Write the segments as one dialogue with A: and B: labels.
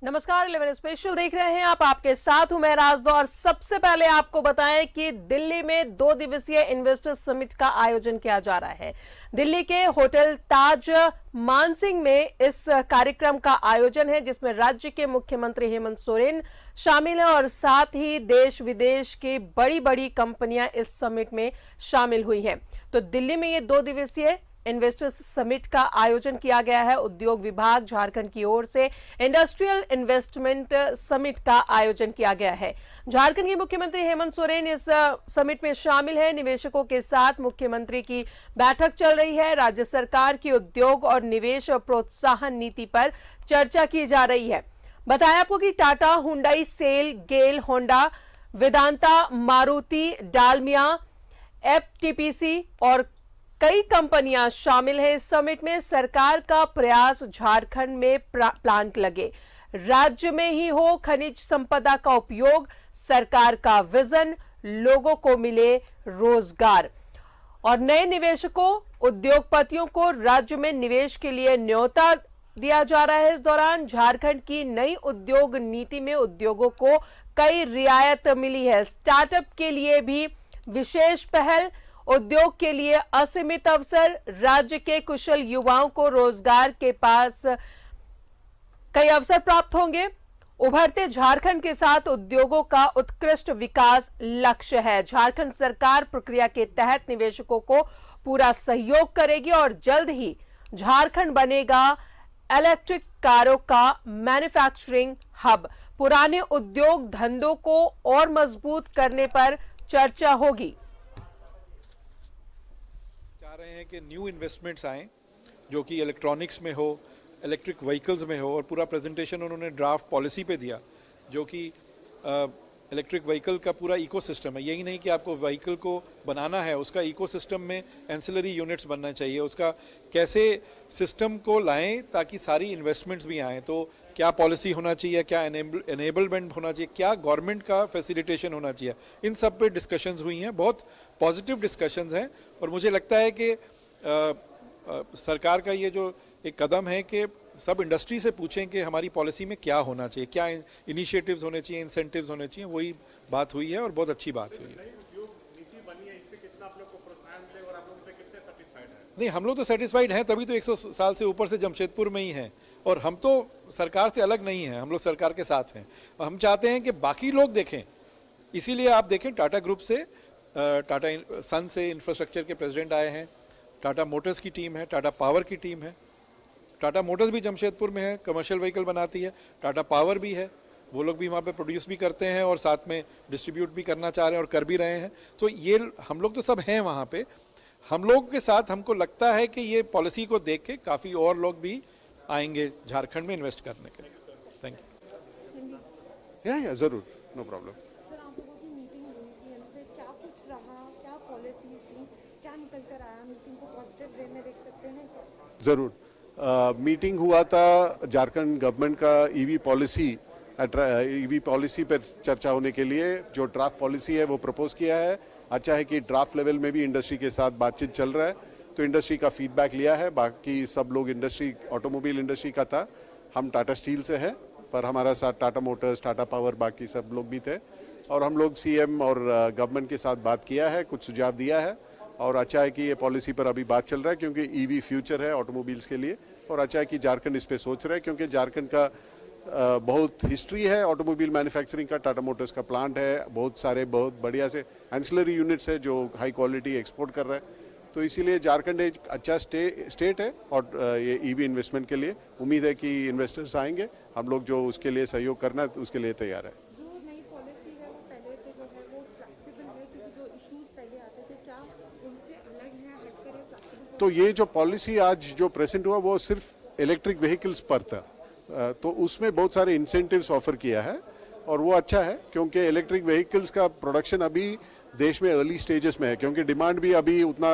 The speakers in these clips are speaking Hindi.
A: नमस्कार, 11 स्पेशल देख रहे हैं आप। आपके साथ हूं मैं राजदो और सबसे पहले आपको बताएं कि दिल्ली में 2 दिवसीय इन्वेस्टर्स समिट का आयोजन किया जा रहा है। दिल्ली के होटल ताज मानसिंह में इस कार्यक्रम का आयोजन है, जिसमें राज्य के मुख्यमंत्री हेमंत सोरेन शामिल है और साथ ही देश विदेश की बड़ी बड़ी कंपनियां इस समिट में शामिल हुई हैं। तो दिल्ली में ये 2 दिवसीय इन्वेस्टर्स समिट का आयोजन किया गया है। उद्योग विभाग झारखंड की ओर से इंडस्ट्रियल इन्वेस्टमेंट समिट का आयोजन किया गया है। झारखंड के मुख्यमंत्री हेमंत सोरेन इस समिट में शामिल है। निवेशकों के साथ मुख्यमंत्री की बैठक चल रही है। राज्य सरकार की उद्योग और निवेश प्रोत्साहन नीति पर चर्चा की जा रही है। बताया आपको कि टाटा, हुंडई, सेल, गेल, होंडा, वेदांता, मारुति, डालमिया, एफटीपीसी और कई कंपनियां शामिल हैं इस समिट में। सरकार का प्रयास झारखंड में प्लांट लगे, राज्य में ही हो खनिज संपदा का उपयोग, सरकार का विजन, लोगों को मिले रोजगार और नए निवेशकों, उद्योगपतियों को राज्य में निवेश के लिए न्योता दिया जा रहा है। इस दौरान झारखंड की नई उद्योग नीति में उद्योगों को कई रियायत मिली है। स्टार्टअप के लिए भी विशेष पहल, उद्योग के लिए असीमित अवसर, राज्य के कुशल युवाओं को रोजगार के पास कई अवसर प्राप्त होंगे। उभरते झारखंड के साथ उद्योगों का उत्कृष्ट विकास लक्ष्य है। झारखंड सरकार प्रक्रिया के तहत निवेशकों को पूरा सहयोग करेगी और जल्द ही झारखंड बनेगा इलेक्ट्रिक कारों का मैन्युफैक्चरिंग हब। पुराने उद्योग धंधों को और मजबूत करने पर चर्चा होगी।
B: चाह रहे हैं कि न्यू इन्वेस्टमेंट्स आएँ जो कि इलेक्ट्रॉनिक्स में हो, इलेक्ट्रिक व्हीकल्स में हो, और पूरा प्रेजेंटेशन उन्होंने ड्राफ्ट पॉलिसी पे दिया जो कि इलेक्ट्रिक व्हीकल का पूरा इकोसिस्टम है। यही नहीं कि आपको व्हीकल को बनाना है, उसका इकोसिस्टम में एंसिलरी यूनिट्स बनना चाहिए, उसका कैसे सिस्टम को लाएं ताकि सारी इन्वेस्टमेंट्स भी आएँ। तो क्या पॉलिसी होना चाहिए, क्या एनेबलमेंट होना चाहिए, क्या गवर्नमेंट का फैसिलिटेशन होना चाहिए, इन सब पे डिस्कशंस हुई हैं। बहुत पॉजिटिव डिस्कशंस हैं और मुझे लगता है कि सरकार का ये जो एक कदम है कि सब इंडस्ट्री से पूछें कि हमारी पॉलिसी में क्या होना चाहिए, क्या इनिशिएटिव्स होने चाहिए, इंसेंटिव्स होने चाहिए, वही बात हुई है और बहुत अच्छी बात हुई है। नहीं, हम लोग तो सेटिस्फाइड हैं, तभी तो 100 साल से ऊपर से जमशेदपुर में ही हैं और हम तो सरकार से अलग नहीं हैं, हम लोग सरकार के साथ हैं। हम चाहते हैं कि बाकी लोग देखें, इसीलिए आप देखें टाटा ग्रुप से, टाटा सन से इंफ्रास्ट्रक्चर के प्रेसिडेंट आए हैं, टाटा मोटर्स की टीम है, टाटा पावर की टीम है। टाटा मोटर्स भी जमशेदपुर में है, कमर्शियल व्हीकल बनाती है, टाटा पावर भी है, वो लोग भी वहाँ पे प्रोड्यूस भी करते हैं और साथ में डिस्ट्रीब्यूट भी करना चाह रहे हैं और कर भी रहे हैं। तो ये हम लोग तो सब हैं वहाँ पे। हम लोग के साथ हमको लगता है कि ये पॉलिसी को देख के काफ़ी और लोग भी आएंगे झारखंड में इन्वेस्ट करने के लिए। Thank you.
C: या ज़रूर, नो प्रॉब्लम।
D: सर, आप लोगों की मीटिंग हुई सीएम से, क्या कुछ रहा, क्या पॉलिसीज थी, क्या निकल कर आया? मीटिंग को पॉजिटिव वे में देख सकते हैं?
C: ज़रूर। मीटिंग हुआ था झारखंड गवर्नमेंट का ईवी पॉलिसी पर चर्चा होने के लिए। जो ड्राफ्ट पॉलिसी है वो प्रपोज किया है। अच्छा है कि ड्राफ्ट लेवल में भी इंडस्ट्री के साथ बातचीत चल रहा है, तो इंडस्ट्री का फीडबैक लिया है। बाकी सब लोग इंडस्ट्री, ऑटोमोबाइल इंडस्ट्री का था, हम टाटा स्टील से हैं, पर हमारा साथ टाटा मोटर्स, टाटा पावर, बाकी सब लोग भी थे और हम लोग सीएम और गवर्नमेंट के साथ बात किया है, कुछ सुझाव दिया है और अच्छा है कि ये पॉलिसी पर अभी बात चल रहा है क्योंकि ईवी फ्यूचर है ऑटोमोबाइल्स के लिए और अच्छा है कि झारखंड इस पे सोच रहा है क्योंकि झारखंड का बहुत हिस्ट्री है ऑटोमोबाइल मैन्युफैक्चरिंग का। टाटा मोटर्स का प्लांट है, बहुत बढ़िया से एंसिलरी यूनिट्स है जो हाई क्वालिटी एक्सपोर्ट कर रहा है, तो इसीलिए झारखंड एक अच्छा स्टेट है और ये ईवी इन्वेस्टमेंट के लिए उम्मीद है कि इन्वेस्टर्स आएंगे। हम लोग जो उसके लिए सहयोग करना है उसके लिए तैयार है।
D: जो नई पॉलिसी है वो पहले से जो है वो फ्लेक्सिबल है, क्योंकि जो इश्यूज पहले आते थे क्या उनसे अलग है, हटकर है फ्लेक्सिबल? तो
C: ये जो पॉलिसी आज जो प्रेजेंट हुआ वो सिर्फ इलेक्ट्रिक व्हीकल्स पर था, तो उसमें बहुत सारे इंसेंटिव्स ऑफर किया है और वो अच्छा है क्योंकि इलेक्ट्रिक व्हीकल्स का प्रोडक्शन अभी देश में अर्ली स्टेजेस में है क्योंकि डिमांड भी अभी उतना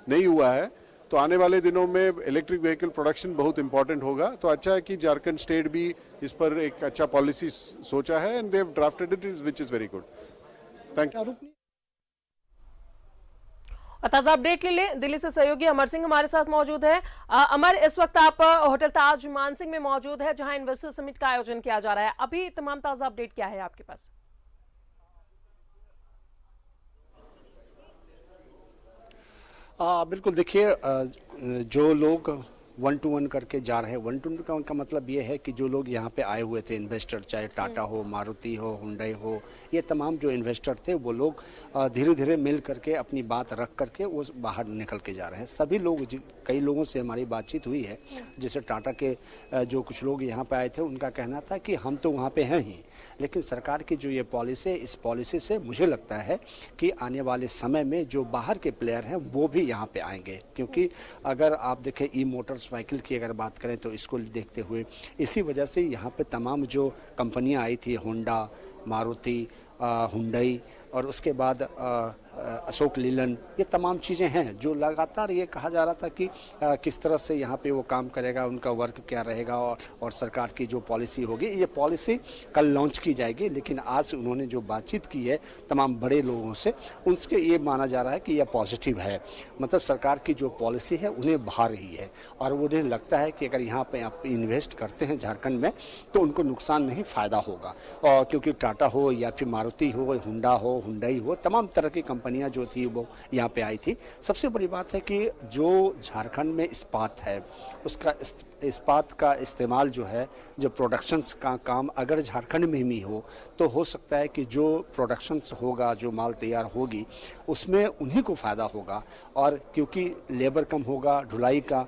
C: नहीं हुआ है, तो आने वाले दिनों में इलेक्ट्रिक व्हीकल प्रोडक्शन बहुत इंपॉर्टेंट होगा। तो अच्छा है कि झारखंड स्टेट भी इस पर एक अच्छा पॉलिसी सोचा है and they have drafted it, which is very good. Thank you.
A: ताजा अपडेट ले लें, दिल्ली से सहयोगी अमर सिंह हमारे साथ मौजूद है। अमर, इस वक्त आप होटल ताज मानसिंह में मौजूद है, जहां इन्वेस्टर समिट का आयोजन किया जा रहा है। अभी तमाम ताजा अपडेट क्या है आपके पास?
E: बिल्कुल, देखिए, जो लोग 1 to 1 करके जा रहे हैं, 1 to 1 का उनका मतलब ये है कि जो लोग यहाँ पे आए हुए थे इन्वेस्टर, चाहे टाटा हो, मारुति हो, हुंडई हो, ये तमाम जो इन्वेस्टर थे वो लोग धीरे धीरे मिल करके अपनी बात रख करके वो बाहर निकल के जा रहे हैं। सभी लोग, कई लोगों से हमारी बातचीत हुई है, जैसे टाटा के जो कुछ लोग यहाँ पे आए थे, उनका कहना था कि हम तो वहाँ पे हैं ही, लेकिन सरकार की जो ये पॉलिसी है, इस पॉलिसी से मुझे लगता है कि आने वाले समय में जो बाहर के प्लेयर हैं वो भी यहाँ पे आएंगे। क्योंकि अगर आप देखें ई मोटर्स व्हीकल की अगर बात करें तो इसको देखते हुए इसी वजह से यहाँ पे तमाम जो कंपनियाँ आई थी, होंडा, मारुति, हुंडई और उसके बाद अशोक लीलन, ये तमाम चीज़ें हैं जो लगातार ये कहा जा रहा था कि किस तरह से यहाँ पे वो काम करेगा, उनका वर्क क्या रहेगा और सरकार की जो पॉलिसी होगी, ये पॉलिसी कल लॉन्च की जाएगी। लेकिन आज उन्होंने जो बातचीत की है तमाम बड़े लोगों से, उनसे ये माना जा रहा है कि यह पॉजिटिव है। मतलब सरकार की जो पॉलिसी है उन्हें भा रही है और उन्हें लगता है कि अगर यहाँ पे आप इन्वेस्ट करते हैं झारखंड में तो उनको नुकसान नहीं, फ़ायदा होगा। और क्योंकि टाटा हो या फिर मारुति हो, हुंडा हो, हुंडई हो, तमाम तरह की कंपनियां जो थी वो यहाँ पे आई थी। सबसे बड़ी बात है कि जो झारखंड में इस्पात है, उसका इस्पात का इस्तेमाल जो है, जो प्रोडक्शंस का काम अगर झारखंड में भी हो तो हो सकता है कि जो प्रोडक्शंस होगा, जो माल तैयार होगी, उसमें उन्हीं को फ़ायदा होगा। और क्योंकि लेबर कम होगा, ढुलाई का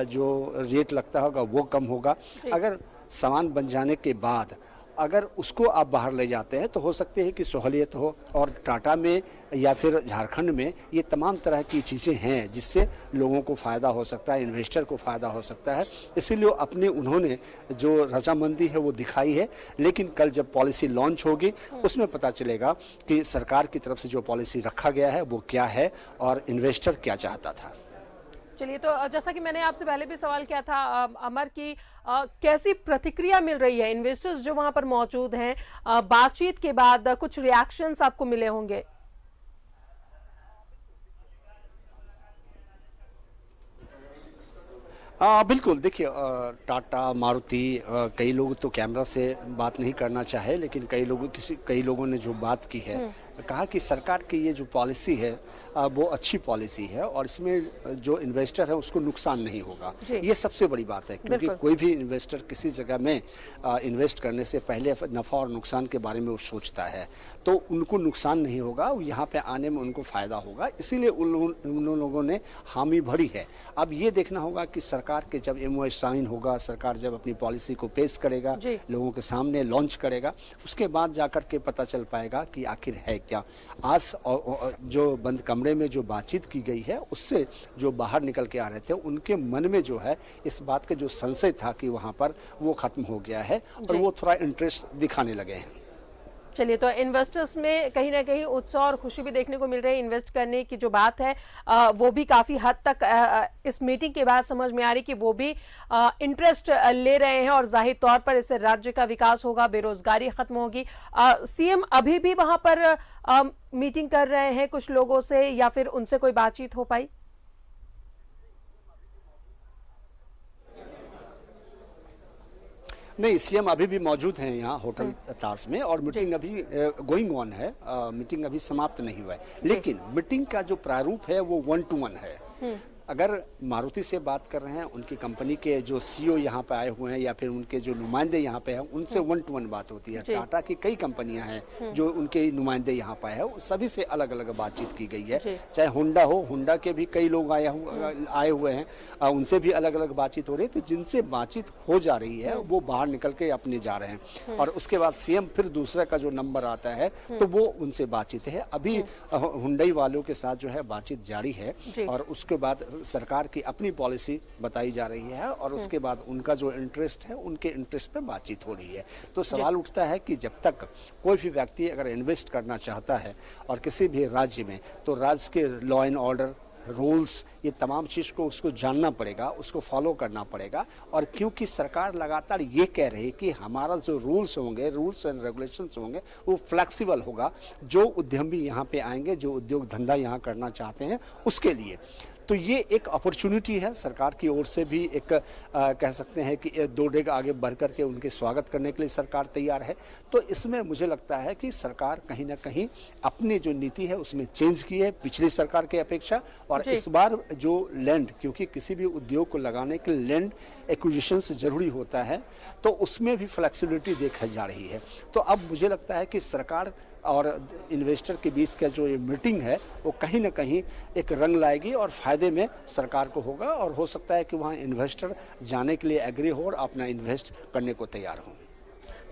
E: जो रेट लगता होगा वो कम होगा। अगर सामान बन जाने के बाद अगर उसको आप बाहर ले जाते हैं तो हो सकते हैं कि सहूलियत हो। और टाटा में या फिर झारखंड में ये तमाम तरह की चीज़ें हैं जिससे लोगों को फ़ायदा हो सकता है, इन्वेस्टर को फ़ायदा हो सकता है। इसीलिए उन्होंने जो रजामंदी है वो दिखाई है। लेकिन कल जब पॉलिसी लॉन्च होगी उसमें पता चलेगा कि सरकार की तरफ से जो पॉलिसी रखा गया है वो क्या है और इन्वेस्टर क्या चाहता था।
A: चलिए, तो जैसा कि मैंने आपसे पहले भी सवाल किया था अमर की, कैसी प्रतिक्रिया मिल रही है इन्वेस्टर्स जो वहां पर मौजूद हैं? बातचीत के बाद कुछ रिएक्शंस आपको मिले होंगे।
E: बिल्कुल, देखिए, टाटा, मारुति, कई लोग तो कैमरा से बात नहीं करना चाहे, लेकिन कई लोगों ने जो बात की है, कहा कि सरकार की ये जो पॉलिसी है वो अच्छी पॉलिसी है और इसमें जो इन्वेस्टर है उसको नुकसान नहीं होगा। ये सबसे बड़ी बात है, क्योंकि कोई भी इन्वेस्टर किसी जगह में इन्वेस्ट करने से पहले नफ़ा और नुकसान के बारे में वो सोचता है, तो उनको नुकसान नहीं होगा, यहाँ पे आने में उनको फ़ायदा होगा। इसीलिए उन लोगों ने हामी भरी है। अब ये देखना होगा कि सरकार के जब MOU साइन होगा, सरकार जब अपनी पॉलिसी को पेश करेगा, लोगों के सामने लॉन्च करेगा, उसके बाद जाकर के पता चल पाएगा कि आखिर है क्या। आज जो बंद कमरे में जो बातचीत की गई है उससे जो बाहर निकल के आ रहे थे उनके मन में जो है इस बात का जो संशय था कि वहां पर वो खत्म हो गया है और वो थोड़ा इंटरेस्ट दिखाने लगे हैं।
A: चलिए, तो इन्वेस्टर्स में कहीं ना कहीं उत्साह और खुशी भी देखने को मिल रही है। इन्वेस्ट करने की जो बात है वो भी काफी हद तक इस मीटिंग के बाद समझ में आ रही कि वो भी इंटरेस्ट ले रहे हैं और जाहिर तौर पर इससे राज्य का विकास होगा, बेरोजगारी खत्म होगी। CM अभी भी वहां पर मीटिंग कर रहे हैं कुछ लोगों से, या फिर उनसे कोई बातचीत हो पाई?
E: नहीं, CM अभी भी मौजूद हैं यहाँ होटल ताज में और मीटिंग अभी गोइंग ऑन है। मीटिंग अभी समाप्त नहीं हुआ है, लेकिन मीटिंग का जो प्रारूप है वो 1 to 1 है। अगर मारुति से बात कर रहे हैं, उनकी कंपनी के जो CEO यहाँ पे आए हुए हैं या फिर उनके जो नुमाइंदे यहाँ पे हैं, उनसे 1 to 1 बात होती है। टाटा की कई कंपनियां हैं जो उनके नुमाइंदे यहाँ पे हैं, सभी से अलग अलग बातचीत की गई है। चाहे होंडा हो, होंडा के भी कई लोग आए हुए हैं, उनसे भी अलग अलग बातचीत हो रही है। तो जिनसे बातचीत हो जा रही है वो बाहर निकल के अपने जा रहे हैं और उसके बाद CM फिर दूसरे का जो नंबर आता है तो वो उनसे बातचीत है। अभी हुंडई वालों के साथ जो है बातचीत जारी है और उसके बाद सरकार की अपनी पॉलिसी बताई जा रही है और उसके बाद उनका जो इंटरेस्ट है उनके इंटरेस्ट पे बातचीत हो रही है। तो सवाल उठता है कि जब तक कोई भी व्यक्ति अगर इन्वेस्ट करना चाहता है और किसी भी राज्य में, तो राज्य के लॉ एंड ऑर्डर रूल्स, ये तमाम चीज़ को उसको जानना पड़ेगा, उसको फॉलो करना पड़ेगा। और क्योंकि सरकार लगातार ये कह रही है कि हमारा जो रूल्स एंड रेगुलेशंस होंगे वो फ्लेक्सिबल होगा, जो उद्यमी यहाँ पे आएंगे, जो उद्योग धंधा यहाँ करना चाहते हैं उसके लिए। तो ये एक अपॉर्चुनिटी है सरकार की ओर से भी, एक कह सकते हैं कि दो डेग आगे बढ़ कर के उनके स्वागत करने के लिए सरकार तैयार है। तो इसमें मुझे लगता है कि सरकार कहीं ना कहीं अपनी जो नीति है उसमें चेंज की है पिछली सरकार की अपेक्षा। और इस बार जो लैंड, क्योंकि किसी भी उद्योग को लगाने के लिए लैंड एक्विजिशन जरूरी होता है, तो उसमें भी फ्लेक्सिबिलिटी देखी जा रही है। तो अब मुझे लगता है कि सरकार और इन्वेस्टर के बीच का जो ये मीटिंग है वो कहीं ना कहीं एक रंग लाएगी और फायदे में सरकार को होगा। और हो सकता है कि वहाँ इन्वेस्टर जाने के लिए एग्री हो और अपना इन्वेस्ट करने को तैयार हो।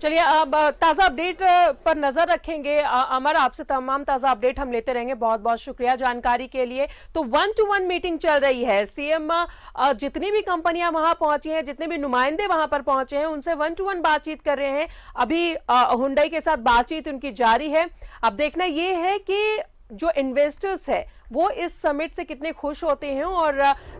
A: चलिए, अब ताज़ा अपडेट पर नजर रखेंगे। अमर, आपसे तमाम ताज़ा अपडेट हम लेते रहेंगे। बहुत बहुत शुक्रिया जानकारी के लिए। तो 1-to-1 मीटिंग चल रही है। सीएम जितनी भी कंपनियां वहां पहुंची हैं, जितने भी नुमाइंदे वहां पर पहुंचे हैं, उनसे 1-to-1 बातचीत कर रहे हैं। अभी हुंडई के साथ बातचीत उनकी जारी है। अब देखना ये है कि जो इन्वेस्टर्स है वो इस समिट से कितने खुश होते हैं और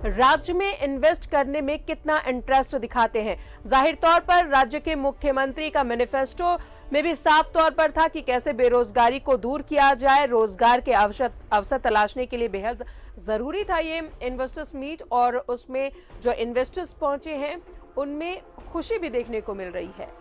A: राज्य में इन्वेस्ट करने में कितना इंटरेस्ट दिखाते हैं। जाहिर तौर पर राज्य के मुख्यमंत्री का मैनिफेस्टो में भी साफ तौर पर था कि कैसे बेरोजगारी को दूर किया जाए, रोजगार के अवसर तलाशने के लिए बेहद जरूरी था ये इन्वेस्टर्स मीट। और उसमें जो इन्वेस्टर्स पहुंचे हैं उनमें खुशी भी देखने को मिल रही है।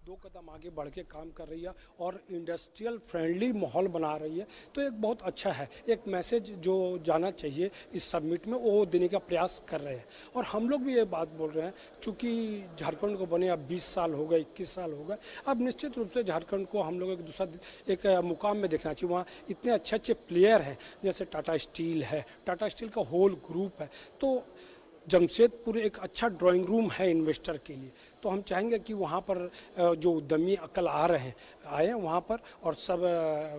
F: दो कदम आगे बढ़ के काम कर रही है और इंडस्ट्रियल फ्रेंडली माहौल बना रही है। तो एक बहुत अच्छा है, एक मैसेज जो जाना चाहिए इस सबमिट में वो देने का प्रयास कर रहे हैं। और हम लोग भी ये बात बोल रहे हैं, चूँकि झारखंड को बने अब 20 साल हो गए, 21 साल हो गए, अब निश्चित रूप से झारखंड को हम लोग एक दूसरा एक मुकाम में देखना चाहिए। वहाँ इतने अच्छे अच्छे प्लेयर हैं, जैसे टाटा स्टील है, टाटा स्टील का होल ग्रुप है। तो जमशेदपुर एक अच्छा ड्राइंग रूम है इन्वेस्टर के लिए। तो हम चाहेंगे कि वहाँ पर जो उद्यमी कल आ रहे हैं आए वहाँ पर, और सब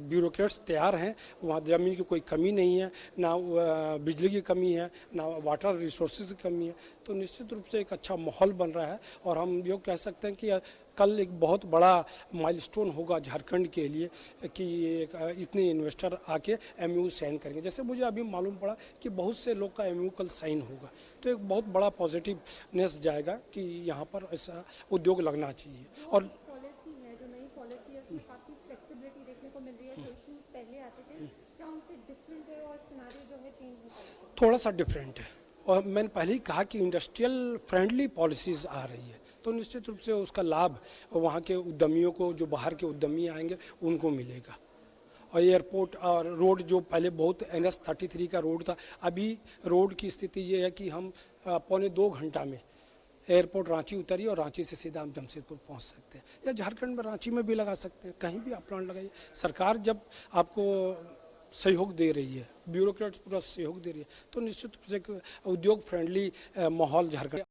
F: ब्यूरोक्रेट्स तैयार हैं। वहाँ ज़मीन की कोई कमी नहीं है, ना बिजली की कमी है, ना वाटर रिसोर्सेज की कमी है। तो निश्चित रूप से एक अच्छा माहौल बन रहा है। और हम ये कह सकते हैं कि कल एक बहुत बड़ा माइलस्टोन होगा झारखंड के लिए कि इतने इन्वेस्टर आके एमयू साइन करेंगे। जैसे मुझे अभी मालूम पड़ा कि बहुत से लोग का एमयू कल साइन होगा। तो एक बहुत बड़ा पॉजिटिवनेस जाएगा कि यहाँ पर ऐसा उद्योग लगना चाहिए। और
D: पॉलिसी है, जो नई पॉलिसी है उसमें काफी फ्लेक्सिबिलिटी देखने को मिल रही है। जो इश्यूज पहले आते थे क्या उनसे डिफरेंट है और सिनेरियो जो है चेंज होता है?
F: थोड़ा सा डिफरेंट है। और मैंने पहले ही कहा कि इंडस्ट्रियल फ्रेंडली पॉलिसीज़ आ रही है, तो निश्चित रूप से उसका लाभ वहाँ के उद्यमियों को, जो बाहर के उद्यमी आएंगे उनको मिलेगा। और एयरपोर्ट और रोड जो पहले बहुत NH-33 का रोड था, अभी रोड की स्थिति ये है कि हम 1.25 घंटा में एयरपोर्ट रांची उतरिए और रांची से सीधा हम जमशेदपुर पहुंच सकते हैं। या झारखंड में रांची में भी लगा सकते हैं, कहीं भी आप प्लांट लगाइए। सरकार जब आपको सहयोग दे रही है, ब्यूरोक्रेट्स पूरा सहयोग दे रही है, तो निश्चित रूप से उद्योग फ्रेंडली माहौल झारखंड